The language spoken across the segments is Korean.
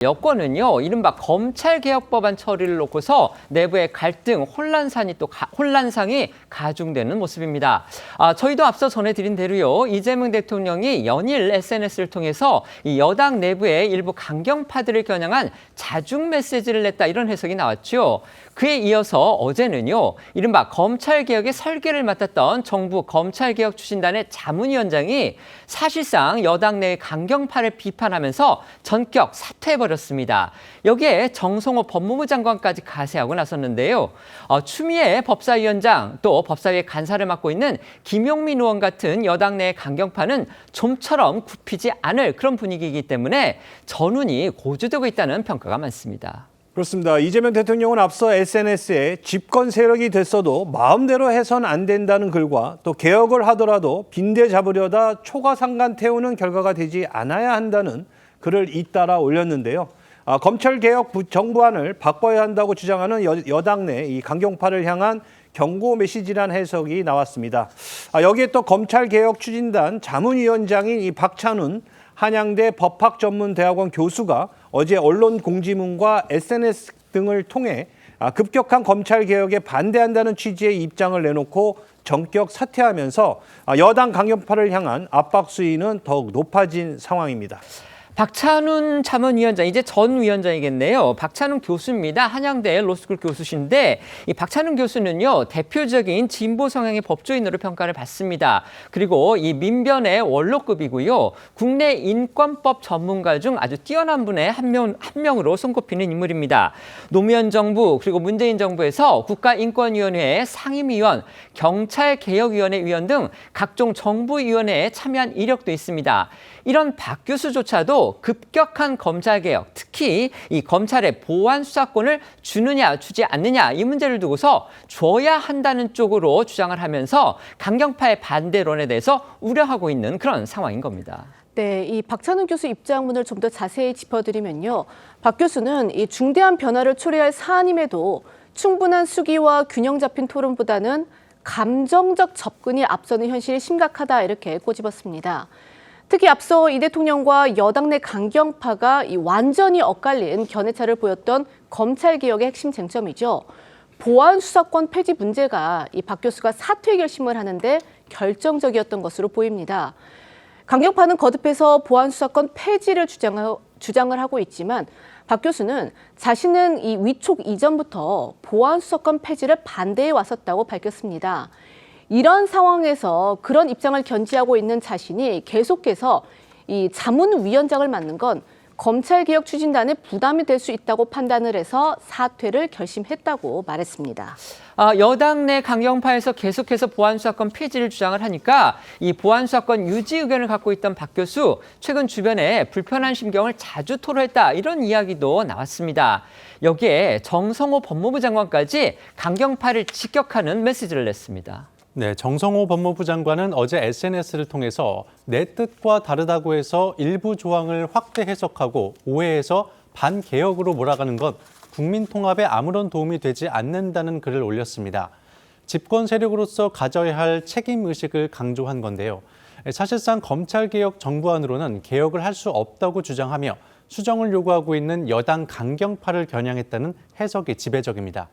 여권은요, 이른바 검찰개혁법안 처리를 놓고서 내부의 갈등, 혼란상이 가중되는 모습입니다. 저희도 앞서 전해드린 대로요, 이재명 대통령이 연일 SNS를 통해서 이 여당 내부의 일부 강경파들을 겨냥한 자중 메시지를 냈다, 이런 해석이 나왔죠. 그에 이어서 어제는요, 이른바 검찰개혁의 설계를 맡았던 정부 검찰개혁 추진단의 자문위원장이 사실상 여당 내의 강경파를 비판하면서 전격 사퇴해버렸습니다. 여기에 정성호 법무부 장관까지 가세하고 나섰는데요. 추미애 법사위원장, 또 법사위의 간사를 맡고 있는 김용민 의원 같은 여당 내의 강경파는 좀처럼 굽히지 않을 그런 분위기이기 때문에 전운이 고조되고 있다는 평가가 많습니다. 그렇습니다. 이재명 대통령은 앞서 SNS에 집권 세력이 됐어도 마음대로 해선 안 된다는 글과 또 개혁을 하더라도 빈대 잡으려다 초과상관 태우는 결과가 되지 않아야 한다는 글을 잇따라 올렸는데요. 검찰개혁 정부안을 바꿔야 한다고 주장하는 여당 내 이 강경파를 향한 경고 메시지란 해석이 나왔습니다. 여기에 또 검찰개혁 추진단 자문위원장인 이 박찬훈 한양대 법학전문대학원 교수가 어제 언론 공지문과 SNS 등을 통해 급격한 검찰개혁에 반대한다는 취지의 입장을 내놓고 전격 사퇴하면서 여당 강경파를 향한 압박 수위는 더욱 높아진 상황입니다. 박찬훈 자문위원장, 이제 전 위원장이겠네요. 박찬훈 교수입니다. 한양대 로스쿨 교수신데 이 박찬훈 교수는요, 대표적인 진보 성향의 법조인으로 평가를 받습니다. 그리고 이 민변의 원로급이고요. 국내 인권법 전문가 중 아주 뛰어난 분의 한 명으로 손꼽히는 인물입니다. 노무현 정부 그리고 문재인 정부에서 국가인권위원회 상임위원, 경찰개혁위원회 위원 등 각종 정부위원회에 참여한 이력도 있습니다. 이런 박 교수조차도 급격한 검찰개혁, 특히 이 검찰의 보안 수사권을 주느냐 주지 않느냐, 이 문제를 두고서 줘야 한다는 쪽으로 주장을 하면서 강경파의 반대론에 대해서 우려하고 있는 그런 상황인 겁니다. 네, 이 박찬훈 교수 입장문을 좀 더 자세히 짚어드리면요. 박 교수는 이 중대한 변화를 초래할 사안임에도 충분한 수기와 균형 잡힌 토론보다는 감정적 접근이 앞서는 현실이 심각하다, 이렇게 꼬집었습니다. 특히 앞서 이 대통령과 여당 내 강경파가 완전히 엇갈린 견해차를 보였던 검찰개혁의 핵심 쟁점이죠. 보안 수사권 폐지 문제가 이 박 교수가 사퇴 결심을 하는데 결정적이었던 것으로 보입니다. 강경파는 거듭해서 보안 수사권 폐지를 주장을 하고 있지만 박 교수는 자신은 이 위촉 이전부터 보안 수사권 폐지를 반대해 왔었다고 밝혔습니다. 이런 상황에서 그런 입장을 견지하고 있는 자신이 계속해서 이 자문위원장을 맡는 건 검찰개혁 추진단에 부담이 될 수 있다고 판단을 해서 사퇴를 결심했다고 말했습니다. 여당 내 강경파에서 계속해서 보안수사권 폐지를 주장을 하니까 이 보안수사권 유지 의견을 갖고 있던 박 교수, 최근 주변에 불편한 심경을 자주 토로했다, 이런 이야기도 나왔습니다. 여기에 정성호 법무부 장관까지 강경파를 직격하는 메시지를 냈습니다. 네, 정성호 법무부 장관은 어제 SNS를 통해서 내 뜻과 다르다고 해서 일부 조항을 확대 해석하고 오해해서 반개혁으로 몰아가는 것, 국민 통합에 아무런 도움이 되지 않는다는 글을 올렸습니다. 집권 세력으로서 가져야 할 책임의식을 강조한 건데요. 사실상 검찰개혁 정부안으로는 개혁을 할 수 없다고 주장하며 수정을 요구하고 있는 여당 강경파를 겨냥했다는 해석이 지배적입니다.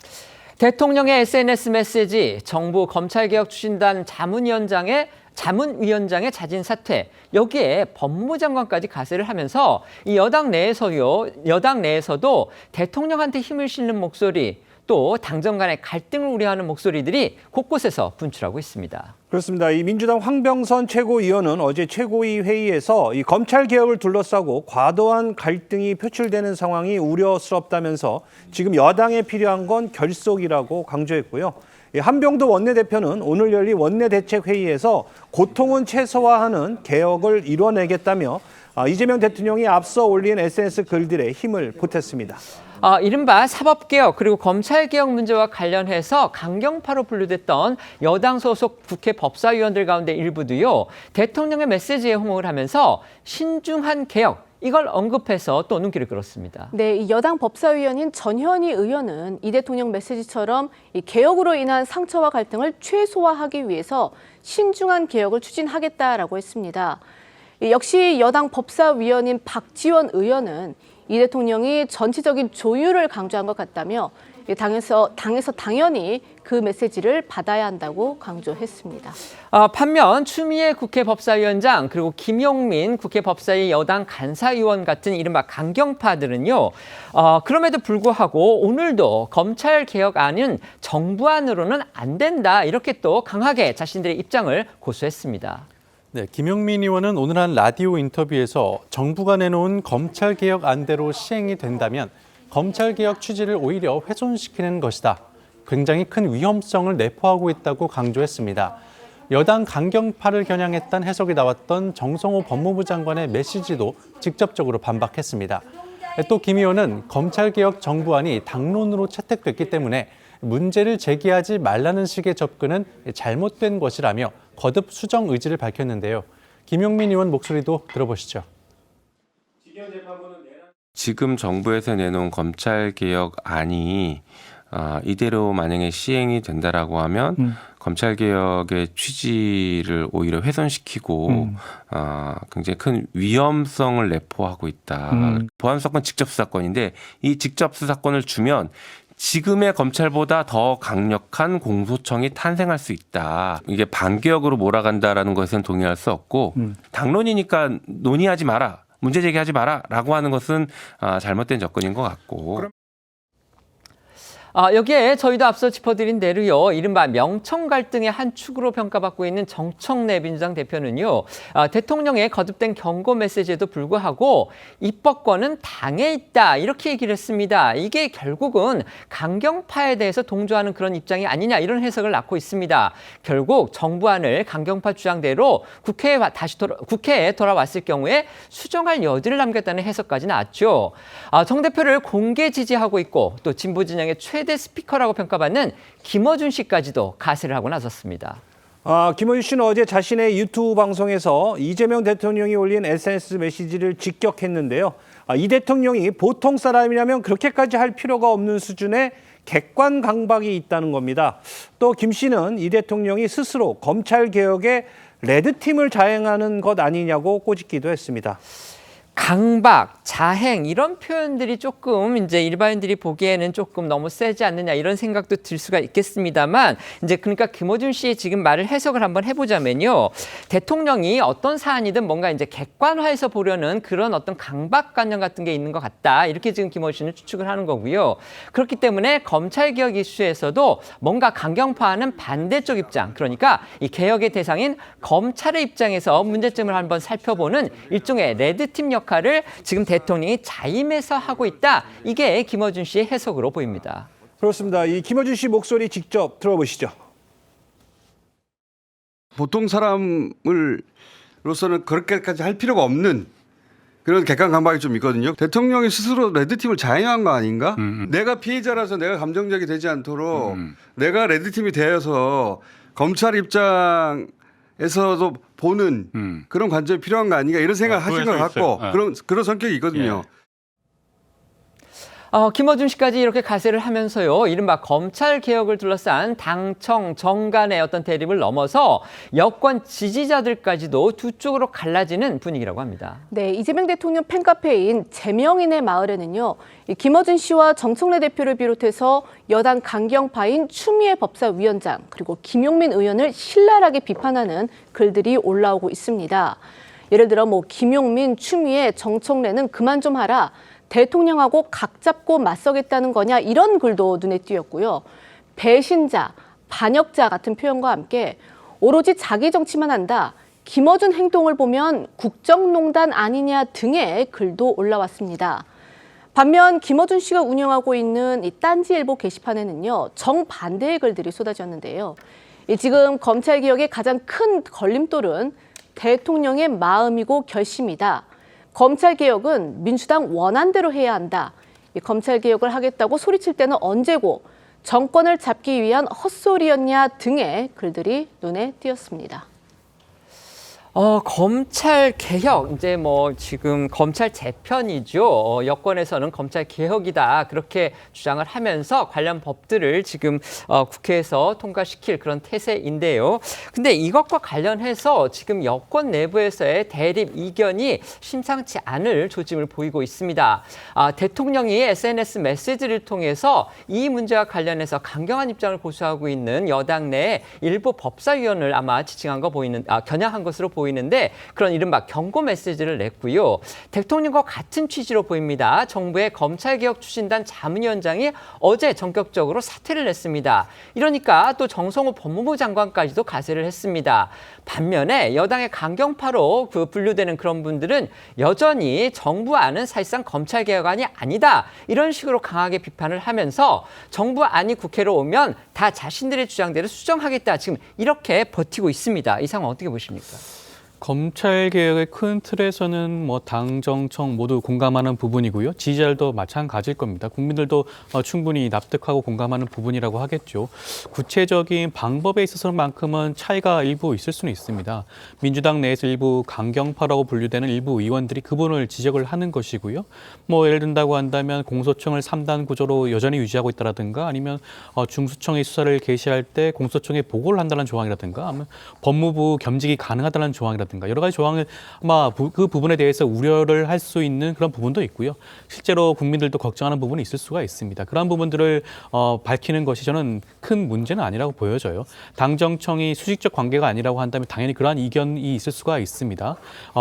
대통령의 SNS 메시지, 정부 검찰개혁 추진단 자문위원장의 자진 사퇴, 여기에 법무부 장관까지 가세를 하면서 이 여당 내에서도 대통령한테 힘을 실는 목소리, 또 당정 간의 갈등을 우려하는 목소리들이 곳곳에서 분출하고 있습니다. 그렇습니다. 이 민주당 황병선 최고위원은 어제 최고위 회의에서 이 검찰개혁을 둘러싸고 과도한 갈등이 표출되는 상황이 우려스럽다면서 지금 여당에 필요한 건 결속이라고 강조했고요. 한병도 원내대표는 오늘 열린 원내대책회의에서 고통은 최소화하는 개혁을 이뤄내겠다며 이재명 대통령이 앞서 올린 SNS 글들에 힘을 보탰습니다. 이른바 사법개혁 그리고 검찰개혁 문제와 관련해서 강경파로 분류됐던 여당 소속 국회 법사위원들 가운데 일부도요, 대통령의 메시지에 호응을 하면서 신중한 개혁, 이걸 언급해서 또 눈길을 끌었습니다. 네, 이 여당 법사위원인 전현희 의원은 이 대통령 메시지처럼 이 개혁으로 인한 상처와 갈등을 최소화하기 위해서 신중한 개혁을 추진하겠다라고 했습니다. 역시 여당 법사위원인 박지원 의원은 이 대통령이 정치적인 조율을 강조한 것 같다며 당에서 당연히 그 메시지를 받아야 한다고 강조했습니다. 반면 추미애 국회 법사위원장 그리고 김용민 국회 법사위 여당 간사의원 같은 이른바 강경파들은요. 그럼에도 불구하고 오늘도 검찰개혁안은 정부안으로는 안 된다 이렇게 또 강하게 자신들의 입장을 고수했습니다. 네, 김용민 의원은 오늘 한 라디오 인터뷰에서 정부가 내놓은 검찰개혁 안대로 시행이 된다면 검찰개혁 취지를 오히려 훼손시키는 것이다. 굉장히 큰 위험성을 내포하고 있다고 강조했습니다. 여당 강경파를 겨냥했다는 해석이 나왔던 정성호 법무부 장관의 메시지도 직접적으로 반박했습니다. 또 김 의원은 검찰개혁 정부안이 당론으로 채택됐기 때문에 문제를 제기하지 말라는 식의 접근은 잘못된 것이라며 거듭 수정 의지를 밝혔는데요. 김용민 의원 목소리도 들어보시죠. 지금 정부에서 내놓은 검찰개혁안이 이대로 만약에 시행이 된다라고 하면 검찰개혁의 취지를 오히려 훼손시키고 굉장히 큰 위험성을 내포하고 있다. 보안수사권 직접수사권인데 이 직접수사권을 주면 지금의 검찰보다 더 강력한 공소청이 탄생할 수 있다. 이게 반개혁으로 몰아간다라는 것은 동의할 수 없고 당론이니까 논의하지 마라. 문제 제기하지 마라 라고 하는 것은 잘못된 접근인 것 같고. 여기에 저희도 앞서 짚어드린 대로요. 이른바 명청 갈등의 한 축으로 평가받고 있는 정청래 민주당 대표는요. 대통령의 거듭된 경고 메시지에도 불구하고 입법권은 당에 있다 이렇게 얘기를 했습니다. 이게 결국은 강경파에 대해서 동조하는 그런 입장이 아니냐 이런 해석을 낳고 있습니다. 결국 정부안을 강경파 주장대로 국회에 돌아왔을 경우에 수정할 여지를 남겼다는 해석까지 나왔죠. 정 대표를 공개 지지하고 있고 또 진보 진영의 최대 스피커라고 평가받는 김어준 씨까지도 가세를 하고 나섰습니다. 김어준 씨는 어제 자신의 유튜브 방송에서 이재명 대통령이 올린 SNS 메시지를 직격했는데요. 이 대통령이 보통 사람이라면 그렇게까지 할 필요가 없는 수준의 객관 강박이 있다는 겁니다. 또 김 씨는 이 대통령이 스스로 검찰개혁에 레드팀을 자행하는 것 아니냐고 꼬집기도 했습니다. 강박, 자행 이런 표현들이 조금 이제 일반인들이 보기에는 조금 너무 세지 않느냐 이런 생각도 들 수가 있겠습니다만 이제 그러니까 김어준 씨의 지금 말을 해석을 한번 해보자면요. 대통령이 어떤 사안이든 뭔가 이제 객관화해서 보려는 그런 어떤 강박관념 같은 게 있는 것 같다. 이렇게 지금 김어준 씨는 추측을 하는 거고요. 그렇기 때문에 검찰개혁 이슈에서도 뭔가 강경파와는 반대쪽 입장, 그러니까 이 개혁의 대상인 검찰의 입장에서 문제점을 한번 살펴보는 일종의 레드팀 역할을 지금 대통령이 자임해서 하고 있다. 이게 김어준 씨의 해석으로 보입니다. 그렇습니다. 이 김어준 씨 목소리 직접 들어보시죠. 보통 사람으로서는 그렇게까지 할 필요가 없는 그런 객관 강박이 좀 있거든요. 대통령이 스스로 레드팀을 자행한 거 아닌가? 내가 피해자라서 내가 감정적이 되지 않도록 내가 레드팀이 되어서 검찰 입장에서도 보는 그런 관점이 필요한 거 아닌가 이런 생각을 하신 것 같고 그런 성격이 있거든요. 김어준 씨까지 이렇게 가세를 하면서요. 이른바 검찰개혁을 둘러싼 당청 정간의 어떤 대립을 넘어서 여권 지지자들까지도 두 쪽으로 갈라지는 분위기라고 합니다. 네, 이재명 대통령 팬카페인 제명인의 마을에는요. 김어준 씨와 정청래 대표를 비롯해서 여당 강경파인 추미애 법사위원장 그리고 김용민 의원을 신랄하게 비판하는 글들이 올라오고 있습니다. 예를 들어 김용민, 추미애, 정청래는 그만 좀 하라. 대통령하고 각 잡고 맞서겠다는 거냐 이런 글도 눈에 띄었고요. 배신자, 반역자 같은 표현과 함께 오로지 자기 정치만 한다. 김어준 행동을 보면 국정농단 아니냐 등의 글도 올라왔습니다. 반면 김어준 씨가 운영하고 있는 이 딴지일보 게시판에는요. 정반대의 글들이 쏟아졌는데요. 지금 검찰개혁의 가장 큰 걸림돌은 대통령의 마음이고 결심이다. 검찰개혁은 민주당 원안대로 해야 한다. 검찰개혁을 하겠다고 소리칠 때는 언제고 정권을 잡기 위한 헛소리였냐 등의 글들이 눈에 띄었습니다. 검찰 개혁, 이제 뭐 지금 검찰 재편이죠. 여권에서는 검찰 개혁이다 그렇게 주장을 하면서 관련 법들을 지금 국회에서 통과시킬 그런 태세인데요. 근데 이것과 관련해서 지금 여권 내부에서의 대립 이견이 심상치 않을 조짐을 보이고 있습니다. 대통령이 SNS 메시지를 통해서 이 문제와 관련해서 강경한 입장을 고수하고 있는 여당 내 일부 법사위원을 아마 지칭한 거 겨냥한 것으로 보이는데 그런 이른바 경고 메시지를 냈고요. 대통령과 같은 취지로 보입니다. 정부의 검찰개혁 추진단 자문위원장이 어제 전격적으로 사퇴를 냈습니다. 이러니까 또 정성호 법무부 장관까지도 가세를 했습니다. 반면에 여당의 강경파로 분류되는 그런 분들은 여전히 정부 안은 사실상 검찰개혁안이 아니다. 이런 식으로 강하게 비판을 하면서 정부 안이 국회로 오면 다 자신들의 주장대로 수정하겠다. 지금 이렇게 버티고 있습니다. 이 상황 어떻게 보십니까? 검찰 개혁의 큰 틀에서는 뭐 당, 정청 모두 공감하는 부분이고요. 지지자들도 마찬가지일 겁니다. 국민들도 충분히 납득하고 공감하는 부분이라고 하겠죠. 구체적인 방법에 있어서만큼은 차이가 일부 있을 수는 있습니다. 민주당 내에서 일부 강경파라고 분류되는 일부 의원들이 그 부분을 지적을 하는 것이고요. 뭐 예를 든다고 한다면 공소청을 3단 구조로 여전히 유지하고 있다라든가 아니면 중수청의 수사를 개시할 때 공소청에 보고를 한다는 조항이라든가 아니면 법무부 겸직이 가능하다는 조항이라든가 여러 가지 조항을 아마 그 부분에 대해서 우려를 할 수 있는 그런 부분도 있고요. 실제로 국민들도 걱정하는 부분이 있을 수가 있습니다. 그런 부분들을 밝히는 것이 저는 큰 문제는 아니라고 보여져요. 당정청이 수직적 관계가 아니라고 한다면 당연히 그러한 이견이 있을 수가 있습니다.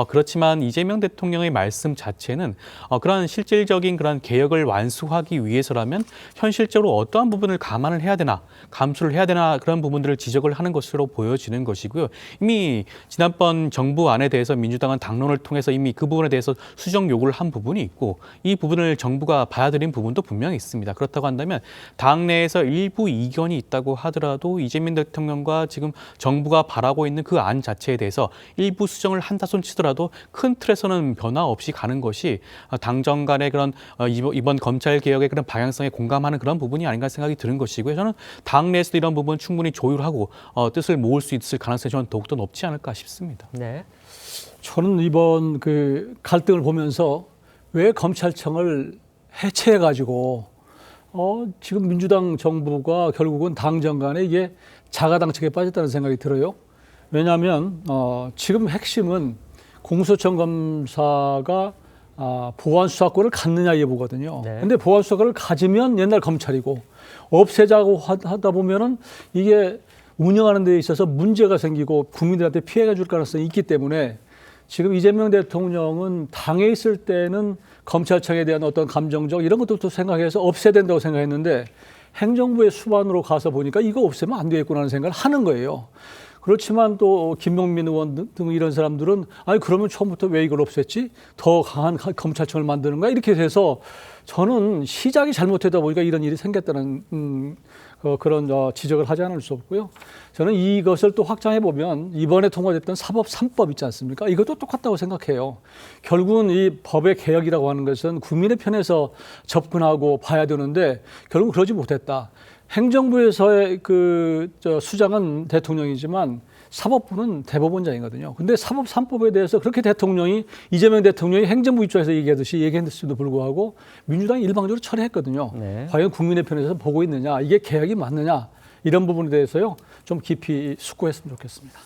그렇지만 이재명 대통령의 말씀 자체는 그러한 실질적인 그런 개혁을 완수하기 위해서라면 현실적으로 어떠한 부분을 감안을 해야 되나, 감수를 해야 되나 그런 부분들을 지적을 하는 것으로 보여지는 것이고요. 이미 지난번 정부 안에 대해서 민주당은 당론을 통해서 이미 그 부분에 대해서 수정 요구를 한 부분이 있고 이 부분을 정부가 받아들인 부분도 분명히 있습니다. 그렇다고 한다면 당내에서 일부 이견이 있다고 하더라도 이재명 대통령과 지금 정부가 바라고 있는 그 안 자체에 대해서 일부 수정을 한다 손치더라도 큰 틀에서는 변화 없이 가는 것이 당정 간의 그런 이번 검찰 개혁의 그런 방향성에 공감하는 그런 부분이 아닌가 생각이 드는 것이고요. 저는 당내에서도 이런 부분 충분히 조율하고 뜻을 모을 수 있을 가능성이 저는 더욱더 높지 않을까 싶습니다. 네. 저는 이번 그 갈등을 보면서 왜 검찰청을 해체해가지고 지금 민주당 정부가 결국은 당정 간에 이게 자가당착에 빠졌다는 생각이 들어요. 왜냐하면 지금 핵심은 공소청 검사가 보안 수사권을 갖느냐 여부거든요. 네. 근데 보안 수사권을 가지면 옛날 검찰이고 없애자고 하다 보면은 이게 운영하는 데 있어서 문제가 생기고 국민들한테 피해가 줄 가능성이 있기 때문에 지금 이재명 대통령은 당에 있을 때는 검찰청에 대한 어떤 감정적 이런 것도 생각해서 없애야 된다고 생각했는데 행정부의 수반으로 가서 보니까 이거 없애면 안 되겠구나 하는 생각을 하는 거예요. 그렇지만 또 김용민 의원 등 이런 사람들은 아니 그러면 처음부터 왜 이걸 없앴지? 더 강한 검찰청을 만드는 거야? 이렇게 돼서 저는 시작이 잘못되다 보니까 이런 일이 생겼다는 그런 지적을 하지 않을 수 없고요. 저는 이것을 또 확장해 보면 이번에 통과됐던 사법 3법 있지 않습니까? 이것도 똑같다고 생각해요. 결국은 이 법의 개혁이라고 하는 것은 국민의 편에서 접근하고 봐야 되는데 결국 그러지 못했다. 행정부에서의 수장은 대통령이지만 사법부는 대법원장이거든요. 근데 사법 3법에 대해서 그렇게 이재명 대통령이 행정부 입장에서 얘기했을지도 불구하고 민주당이 일방적으로 철회했거든요. 네. 과연 국민의 편에서 보고 있느냐, 이게 개혁이 맞느냐 이런 부분에 대해서요 좀 깊이 숙고했으면 좋겠습니다.